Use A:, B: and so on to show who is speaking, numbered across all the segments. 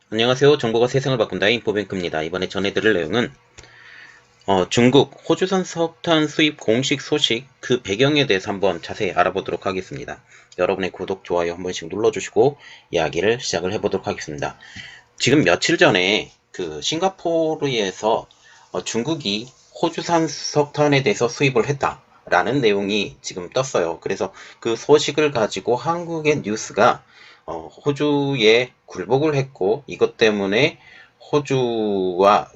A: 안녕하세요. 정보가 세상을 바꾼다 인포뱅크입니다. 이번에 전해드릴 내용은 중국 호주산 석탄 수입 공식 소식 그 배경에 대해서 한번 자세히 알아보도록 하겠습니다. 여러분의 구독, 좋아요 한 번씩 눌러주시고 이야기를 시작을 해보도록 하겠습니다. 지금 며칠 전에 그 싱가포르에서 중국이 호주산 석탄에 대해서 수입을 했다라는 내용이 지금 떴어요. 그래서 그 소식을 가지고 한국의 뉴스가 호주에 굴복을 했고 이것 때문에 호주와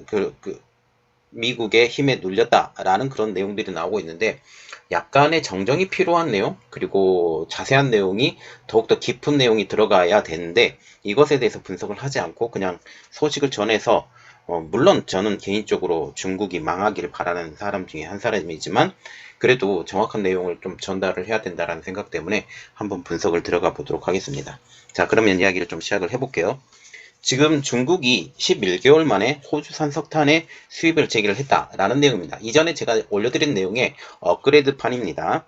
A: 미국의 힘에 눌렸다라는 그런 내용들이 나오고 있는데 약간의 정정이 필요한 내용 그리고 자세한 내용이 더욱더 깊은 내용이 들어가야 되는데 이것에 대해서 분석을 하지 않고 그냥 소식을 전해서 물론 저는 개인적으로 중국이 망하기를 바라는 사람 중에 한 사람이지만 그래도 정확한 내용을 좀 전달을 해야 된다는 생각 때문에 한번 분석을 들어가 보도록 하겠습니다. 자, 그러면 이야기를 좀 시작을 해볼게요. 지금 중국이 11개월 만에 호주산 석탄의 수입을 재개를 했다라는 내용입니다. 이전에 제가 올려드린 내용의 업그레이드판입니다.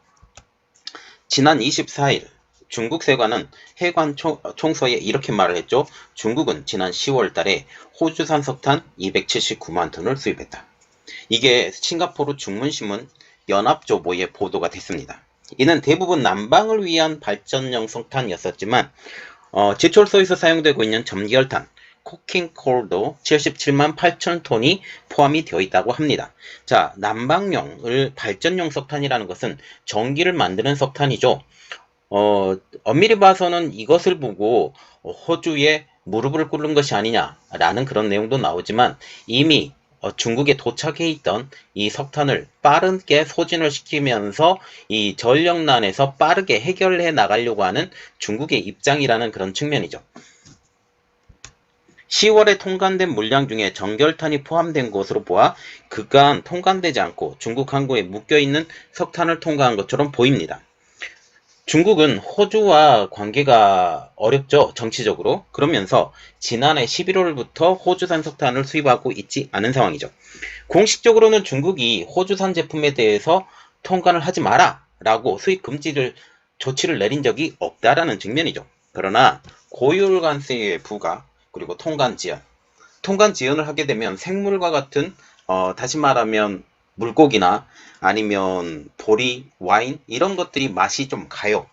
A: 지난 24일 중국 세관은 해관 총서에 이렇게 말을 했죠. 중국은 지난 10월 달에 호주산 석탄 279만 톤을 수입했다. 이게 싱가포르 중문신문 연합조보에 보도가 됐습니다. 이는 대부분 난방을 위한 발전용 석탄이었었지만 제철소에서 사용되고 있는 점기열탄, 코킹콜도 77만 8천 톤이 포함이 되어 있다고 합니다. 자, 난방용을 발전용 석탄이라는 것은 전기를 만드는 석탄이죠. 엄밀히 봐서는 이것을 보고 호주에 무릎을 꿇는 것이 아니냐라는 그런 내용도 나오지만 이미 중국에 도착해 있던 이 석탄을 빠르게 소진을 시키면서 이 전력난에서 빠르게 해결해 나가려고 하는 중국의 입장이라는 그런 측면이죠. 10월에 통관된 물량 중에 정결탄이 포함된 것으로 보아 그간 통관되지 않고 중국 항구에 묶여있는 석탄을 통과한 것처럼 보입니다. 중국은 호주와 관계가 어렵죠, 정치적으로. 그러면서 지난해 11월부터 호주산 석탄을 수입하고 있지 않은 상황이죠. 공식적으로는 중국이 호주산 제품에 대해서 통관을 하지 마라 라고 수입 금지를 조치를 내린 적이 없다라는 측면이죠. 그러나 고율관세 부과 그리고 통관 지연을 하게 되면 생물과 같은 다시 말하면 물고기나 아니면 보리, 와인 이런 것들이 맛이 좀 가요.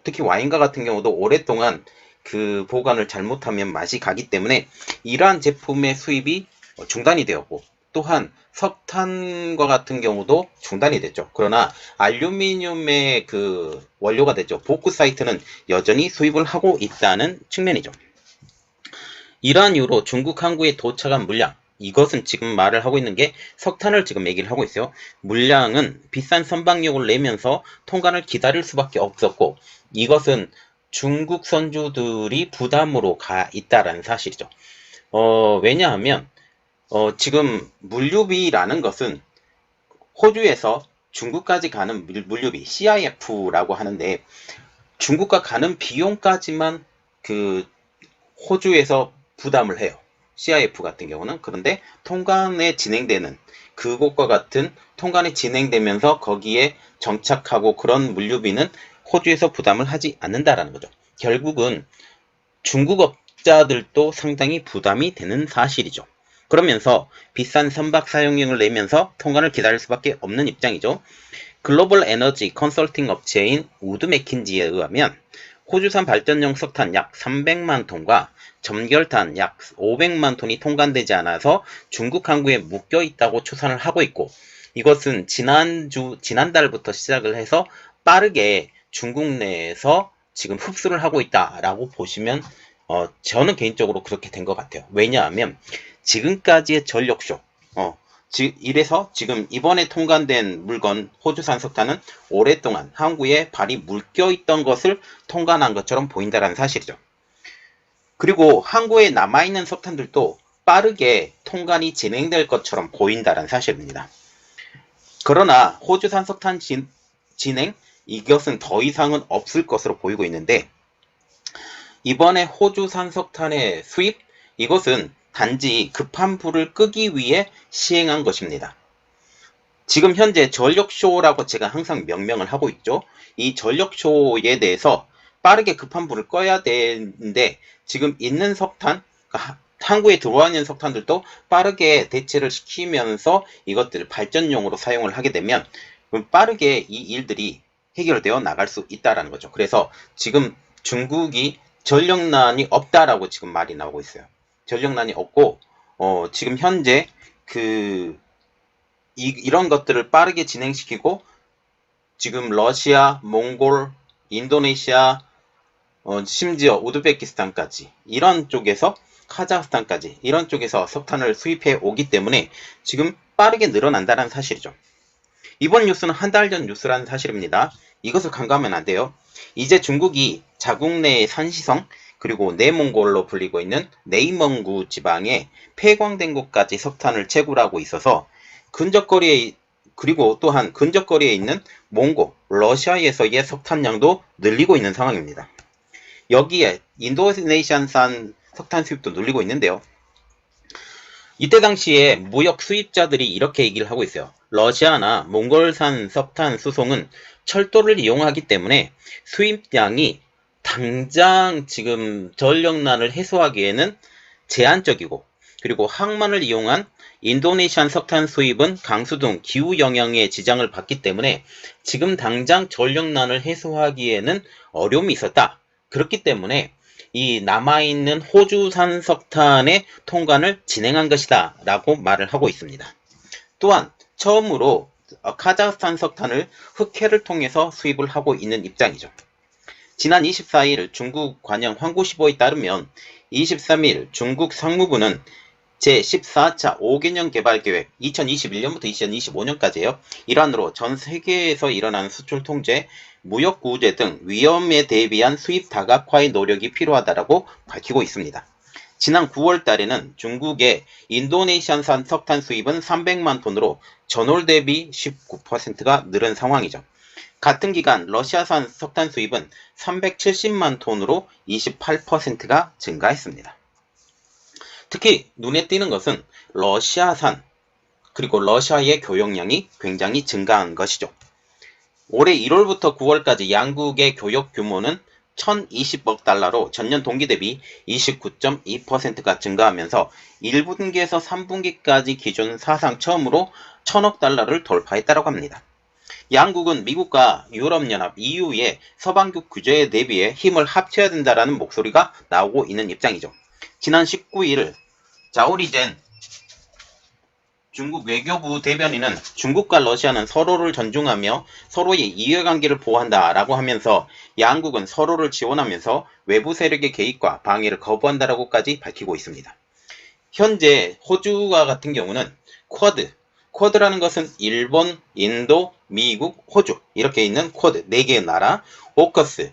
A: 특히 와인과 같은 경우도 오랫동안 그 보관을 잘못하면 맛이 가기 때문에 이러한 제품의 수입이 중단이 되었고 또한 석탄과 같은 경우도 중단이 됐죠. 그러나 알루미늄의 그 원료가 됐죠. 보크사이트는 여전히 수입을 하고 있다는 측면이죠. 이러한 이유로 중국 항구에 도착한 물량, 이것은 지금 말을 하고 있는 게 석탄을 지금 얘기를 하고 있어요. 물량은 비싼 선박료를 내면서 통관을 기다릴 수밖에 없었고 이것은 중국 선주들이 부담으로 가 있다라는 사실이죠. 왜냐하면 지금 물류비라는 것은 호주에서 중국까지 가는 물류비 CIF라고 하는데 중국과 가는 비용까지만 그 호주에서 부담을 해요. CIF 같은 경우는. 그런데 통관에 진행되는 그곳과 같은 통관이 진행되면서 거기에 정착하고 그런 물류비는 호주에서 부담을 하지 않는다라는 거죠. 결국은 중국업자들도 상당히 부담이 되는 사실이죠. 그러면서 비싼 선박 사용료를 내면서 통관을 기다릴 수밖에 없는 입장이죠. 글로벌 에너지 컨설팅 업체인 우드 맥킨지에 의하면 호주산 발전용 석탄 약 300만 톤과 점결탄 약 500만 톤이 통관되지 않아서 중국 항구에 묶여 있다고 추산을 하고 있고 이것은 지난달부터 시작을 해서 빠르게 중국 내에서 지금 흡수를 하고 있다라고 보시면 저는 개인적으로 그렇게 된 것 같아요. 왜냐하면 지금까지의 전력쇼 이래서 지금 이번에 통관된 물건 호주산 석탄은 오랫동안 항구에 발이 묶여 있던 것을 통관한 것처럼 보인다는 사실이죠. 그리고 항구에 남아있는 석탄들도 빠르게 통관이 진행될 것처럼 보인다는 사실입니다. 그러나 호주산 석탄 진행 이것은 더 이상은 없을 것으로 보이고 있는데 이번에 호주산 석탄의 수입 이것은 단지 급한 불을 끄기 위해 시행한 것입니다. 지금 현재 전력쇼라고 제가 항상 명명을 하고 있죠. 이 전력쇼에 대해서 빠르게 급한 불을 꺼야 되는데 지금 있는 석탄 한국에 들어와 있는 석탄들도 빠르게 대체를 시키면서 이것들을 발전용으로 사용을 하게 되면 빠르게 이 일들이 해결되어 나갈 수 있다라는 거죠. 그래서 지금 중국이 전력난이 없다라고 지금 말이 나오고 있어요. 전력난이 없고 지금 현재 이런 것들을 빠르게 진행시키고 지금 러시아, 몽골, 인도네시아, 심지어 우즈베키스탄까지 이런 쪽에서 카자흐스탄까지 이런 쪽에서 석탄을 수입해 오기 때문에 지금 빠르게 늘어난다는 사실이죠. 이번 뉴스는 한 달 전 뉴스라는 사실입니다. 이것을 간과하면 안 돼요. 이제 중국이 자국 내의 산시성 그리고 내몽골로 불리고 있는 내이멍구 지방에 폐광된 곳까지 석탄을 채굴하고 있어서 그리고 또한 근접거리에 있는 몽골, 러시아에서의 석탄량도 늘리고 있는 상황입니다. 여기에 인도네시안산 석탄 수입도 늘리고 있는데요. 이때 당시에 무역 수입자들이 이렇게 얘기를 하고 있어요. 러시아나 몽골산 석탄 수송은 철도를 이용하기 때문에 수입량이 당장 지금 전력난을 해소하기에는 제한적이고, 그리고 항만을 이용한 인도네시안 석탄 수입은 강수 등 기후 영향에 지장을 받기 때문에 지금 당장 전력난을 해소하기에는 어려움이 있었다. 그렇기 때문에 이 남아있는 호주산 석탄의 통관을 진행한 것이다 라고 말을 하고 있습니다. 또한 처음으로 카자흐스탄 석탄을 흑해를 통해서 수입을 하고 있는 입장이죠. 지난 24일 중국 관영 환구시보에 따르면 23일 중국 상무부는 제14차 5개년 개발계획 2021년부터 2025년까지예요. 일환으로 전 세계에서 일어나는 수출 통제, 무역 구제 등 위험에 대비한 수입 다각화의 노력이 필요하다고 밝히고 있습니다. 지난 9월 달에는 중국의 인도네시안산 석탄 수입은 300만 톤으로 전월 대비 19%가 늘은 상황이죠. 같은 기간 러시아산 석탄 수입은 370만 톤으로 28%가 증가했습니다. 특히 눈에 띄는 것은 러시아산 그리고 러시아의 교역량이 굉장히 증가한 것이죠. 올해 1월부터 9월까지 양국의 교역 규모는 1020억 달러로 전년 동기 대비 29.2%가 증가하면서 1분기에서 3분기까지 기준 사상 처음으로 1000억 달러를 돌파했다고 합니다. 양국은 미국과 유럽연합 EU의 서방국 규제에 대비해 힘을 합쳐야 된다는 목소리가 나오고 있는 입장이죠. 지난 19일 자오리젠 중국 외교부 대변인은 중국과 러시아는 서로를 존중하며 서로의 이해관계를 보호한다라고 하면서 양국은 서로를 지원하면서 외부 세력의 개입과 방해를 거부한다라고까지 밝히고 있습니다. 현재 호주와 같은 경우는 쿼드라는 것은 일본, 인도, 미국, 호주 이렇게 있는 쿼드 4개의 나라, 오커스,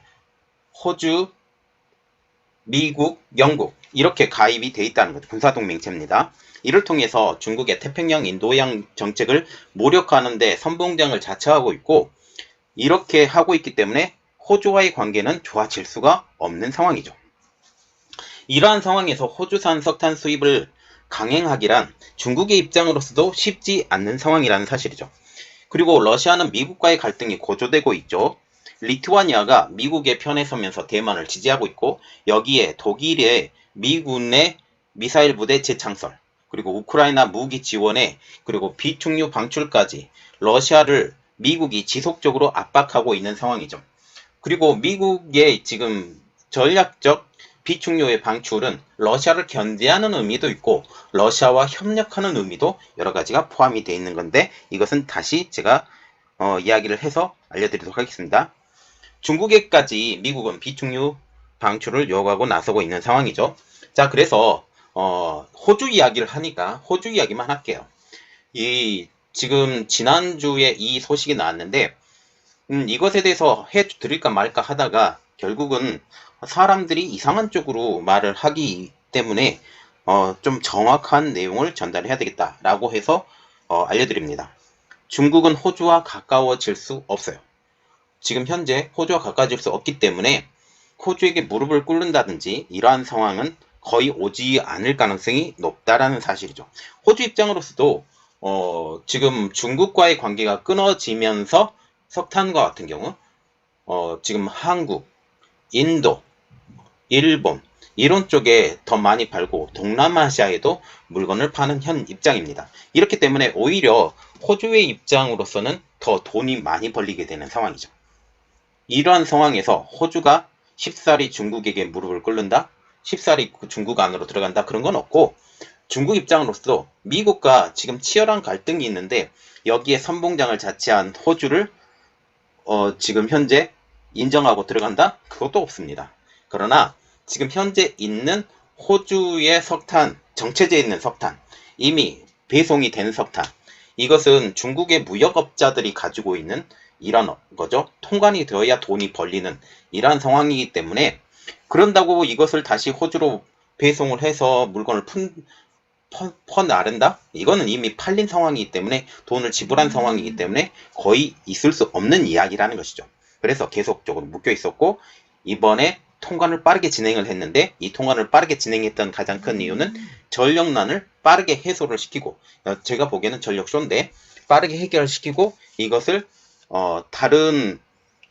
A: 호주, 미국, 영국 이렇게 가입이 돼 있다는 거죠. 군사동맹체입니다. 이를 통해서 중국의 태평양 인도양 정책을 모력하는 데 선봉장을 자처하고 있고, 이렇게 하고 있기 때문에 호주와의 관계는 좋아질 수가 없는 상황이죠. 이러한 상황에서 호주산 석탄 수입을 강행하기란 중국의 입장으로서도 쉽지 않는 상황이라는 사실이죠. 그리고 러시아는 미국과의 갈등이 고조되고 있죠. 리투아니아가 미국의 편에 서면서 대만을 지지하고 있고, 여기에 독일의 미군의 미사일 부대 재창설, 그리고 우크라이나 무기 지원에, 그리고 비축유 방출까지 러시아를 미국이 지속적으로 압박하고 있는 상황이죠. 그리고 미국의 지금 전략적 비축유의 방출은 러시아를 견제하는 의미도 있고 러시아와 협력하는 의미도 여러 가지가 포함이 되어 있는 건데, 이것은 다시 제가 이야기를 해서 알려드리도록 하겠습니다. 중국에까지 미국은 비축유 방출을 요구하고 나서고 있는 상황이죠. 자, 그래서 호주 이야기를 하니까 호주 이야기만 할게요. 지금 지난주에 이 소식이 나왔는데 이것에 대해서 해드릴까 말까 하다가 결국은 사람들이 이상한 쪽으로 말을 하기 때문에 좀 정확한 내용을 전달해야 되겠다라고 해서 알려드립니다. 중국은 호주와 가까워질 수 없어요. 지금 현재 호주와 가까워질 수 없기 때문에 호주에게 무릎을 꿇는다든지 이러한 상황은 거의 오지 않을 가능성이 높다라는 사실이죠. 호주 입장으로서도 지금 중국과의 관계가 끊어지면서 석탄과 같은 경우 지금 한국, 인도, 일본 이런 쪽에 더 많이 팔고 동남아시아에도 물건을 파는 현 입장입니다. 이렇기 때문에 오히려 호주의 입장으로서는 더 돈이 많이 벌리게 되는 상황이죠. 이러한 상황에서 호주가 쉽사리 중국에게 무릎을 꿇는다? 쉽사리 중국 안으로 들어간다? 그런 건 없고, 중국 입장으로서 미국과 지금 치열한 갈등이 있는데 여기에 선봉장을 자처한 호주를 지금 현재 인정하고 들어간다? 그것도 없습니다. 그러나 지금 현재 있는 호주의 석탄, 정체제에 있는 석탄, 이미 배송이 된 석탄, 이것은 중국의 무역업자들이 가지고 있는 이런 거죠. 통관이 되어야 돈이 벌리는 이러한 상황이기 때문에, 그런다고 이것을 다시 호주로 배송을 해서 물건을 퍼나른다? 이거는 이미 팔린 상황이기 때문에, 돈을 지불한 상황이기 때문에 거의 있을 수 없는 이야기라는 것이죠. 그래서 계속적으로 묶여 있었고, 이번에 통관을 빠르게 진행을 했는데, 이 통관을 빠르게 진행했던 가장 큰 이유는 전력난을 빠르게 해소를 시키고, 제가 보기에는 전력쇼인데 빠르게 해결시키고, 이것을 다른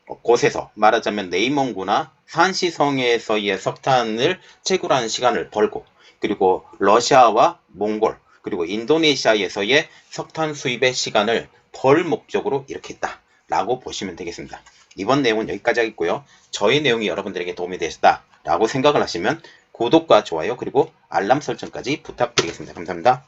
A: 곳에서 말하자면 네이몽구나 산시성에서의 석탄을 채굴하는 시간을 벌고, 그리고 러시아와 몽골, 그리고 인도네시아에서의 석탄 수입의 시간을 벌 목적으로 이렇게 했다라고 보시면 되겠습니다. 이번 내용은 여기까지 하겠고요. 저의 내용이 여러분들에게 도움이 되셨다라고 생각을 하시면 구독과 좋아요, 그리고 알람 설정까지 부탁드리겠습니다. 감사합니다.